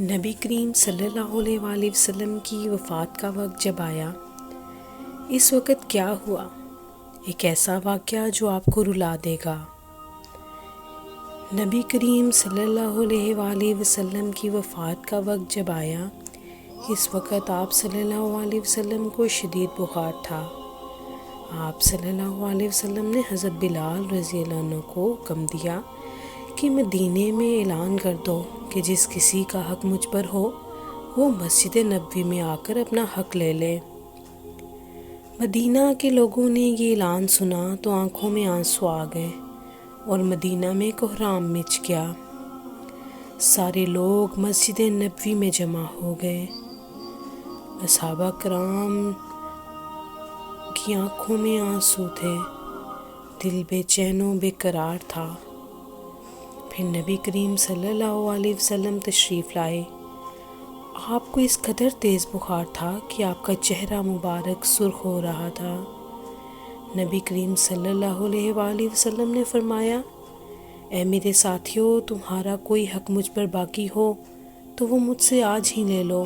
نبی کریم صلی اللہ علیہ وآلہ وسلم کی وفات کا وقت جب آیا، اس وقت کیا ہوا؟ ایک ایسا واقعہ جو آپ کو رلا دے گا۔ نبی کریم صلی اللہ علیہ وآلہ وسلم کی وفات کا وقت جب آیا، اس وقت آپ صلی اللہ علیہ وسلم کو شدید بخار تھا۔ آپ صلی اللہ علیہ وسلم نے حضرت بلال رضی اللہ عنہ کو حکم دیا کہ مدینے میں اعلان کر دو کہ جس کسی کا حق مجھ پر ہو وہ مسجد نبوی میں آ کر اپنا حق لے لے۔ مدینہ کے لوگوں نے یہ اعلان سنا تو آنکھوں میں آنسو آ گئے اور مدینہ میں کوہرام مچ گیا۔ سارے لوگ مسجد نبوی میں جمع ہو گئے۔ صحابہ کرام کی آنکھوں میں آنسو تھے، دل بے چین و بے قرار تھا۔ پھر نبی کریم صلی اللہ علیہ وسلم تشریف لائے۔ آپ کو اس قدر تیز بخار تھا کہ آپ کا چہرہ مبارک سرخ ہو رہا تھا۔ نبی کریم صلی اللہ علیہ وآلہ وسلم نے فرمایا، اے میرے ساتھیو، تمہارا کوئی حق مجھ پر باقی ہو تو وہ مجھ سے آج ہی لے لو۔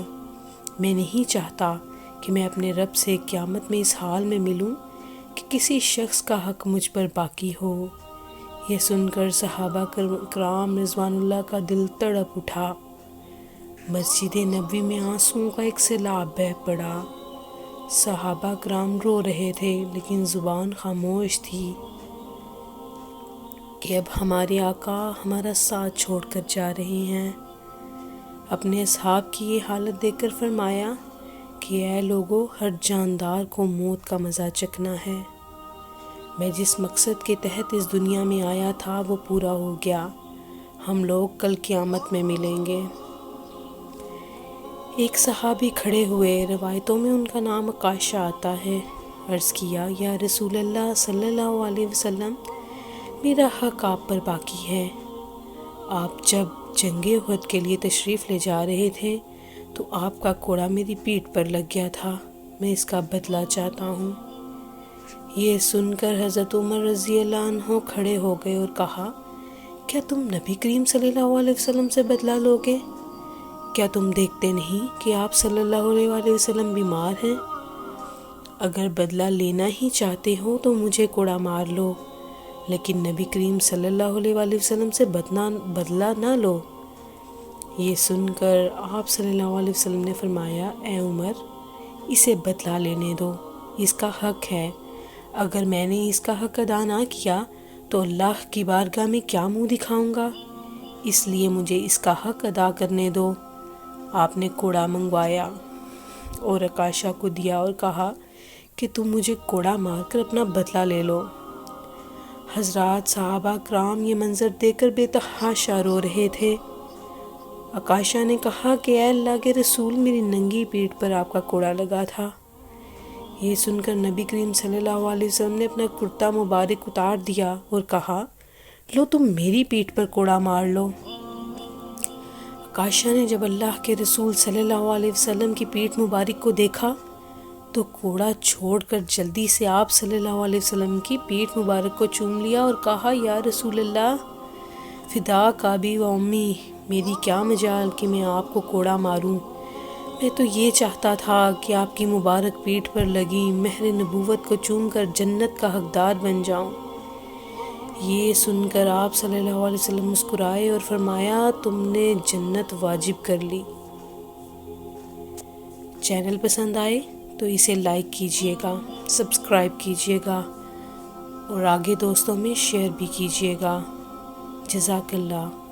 میں نہیں چاہتا کہ میں اپنے رب سے قیامت میں اس حال میں ملوں کہ کسی شخص کا حق مجھ پر باقی ہو۔ یہ سن کر صحابہ کرام رضوان اللہ کا دل تڑپ اٹھا۔ مسجد نبوی میں آنسوؤں کا ایک سیلاب بہہ پڑا۔ صحابہ کرام رو رہے تھے لیکن زبان خاموش تھی کہ اب ہمارے آقا ہمارا ساتھ چھوڑ کر جا رہے ہیں۔ اپنے اصحاب کی یہ حالت دیکھ کر فرمایا کہ اے لوگو، ہر جاندار کو موت کا مزہ چکھنا ہے۔ میں جس مقصد کے تحت اس دنیا میں آیا تھا وہ پورا ہو گیا۔ ہم لوگ کل قیامت میں ملیں گے۔ ایک صحابی کھڑے ہوئے، روایتوں میں ان کا نام عکاشہ آتا ہے۔ عرض کیا، یا رسول اللہ صلی اللہ علیہ وسلم، میرا حق آپ پر باقی ہے۔ آپ جب جنگ احد کے لیے تشریف لے جا رہے تھے تو آپ کا کوڑا میری پیٹھ پر لگ گیا تھا، میں اس کا بدلہ چاہتا ہوں۔ یہ سن کر حضرت عمر رضی اللہ عنہ کھڑے ہو گئے اور کہا، کیا تم نبی کریم صلی اللہ علیہ وسلم سے بدلہ لوگے؟ کیا تم دیکھتے نہیں کہ آپ صلی اللہ علیہ وآلہ وسلم بیمار ہیں؟ اگر بدلہ لینا ہی چاہتے ہو تو مجھے کوڑا مار لو، لیکن نبی کریم صلی اللہ علیہ وآلہ وسلم سے بدلہ نہ لو۔ یہ سن کر آپ صلی اللہ علیہ وسلم نے فرمایا، اے عمر، اسے بدلہ لینے دو، اس کا حق ہے۔ اگر میں نے اس کا حق ادا نہ کیا تو اللہ کی بارگاہ میں کیا منہ دکھاؤں گا؟ اس لیے مجھے اس کا حق ادا کرنے دو۔ آپ نے کوڑا منگوایا اور عکاشہ کو دیا اور کہا کہ تم مجھے کوڑا مار کر اپنا بدلہ لے لو۔ حضرات صحابہ کرام یہ منظر دیکھ کر بے تحاشا رو رہے تھے۔ عکاشہ نے کہا کہ اے اللہ کے رسول، میری ننگی پیٹھ پر آپ کا کوڑا لگا تھا۔ یہ سن کر نبی کریم صلی اللہ علیہ وسلم نے اپنا کرتا مبارک اتار دیا اور کہا، لو تم میری پیٹھ پر کوڑا مار لو۔ عکاشہ نے جب اللہ کے رسول صلی اللہ علیہ وسلم کی پیٹھ مبارک کو دیکھا تو کوڑا چھوڑ کر جلدی سے آپ صلی اللہ علیہ وسلم کی پیٹھ مبارک کو چوم لیا اور کہا، یا رسول اللہ، فداک ابی و امی، میری کیا مجال کہ میں آپ کو کوڑا ماروں۔ میں تو یہ چاہتا تھا کہ آپ کی مبارک پیٹھ پر لگی مہر نبوت کو چوم کر جنت کا حقدار بن جاؤں۔ یہ سن کر آپ صلی اللہ علیہ وسلم مسکرائے اور فرمایا، تم نے جنت واجب کر لی۔ چینل پسند آئے تو اسے لائک کیجیے گا، سبسکرائب کیجیے گا اور آگے دوستوں میں شیئر بھی کیجیے گا۔ جزاک اللہ۔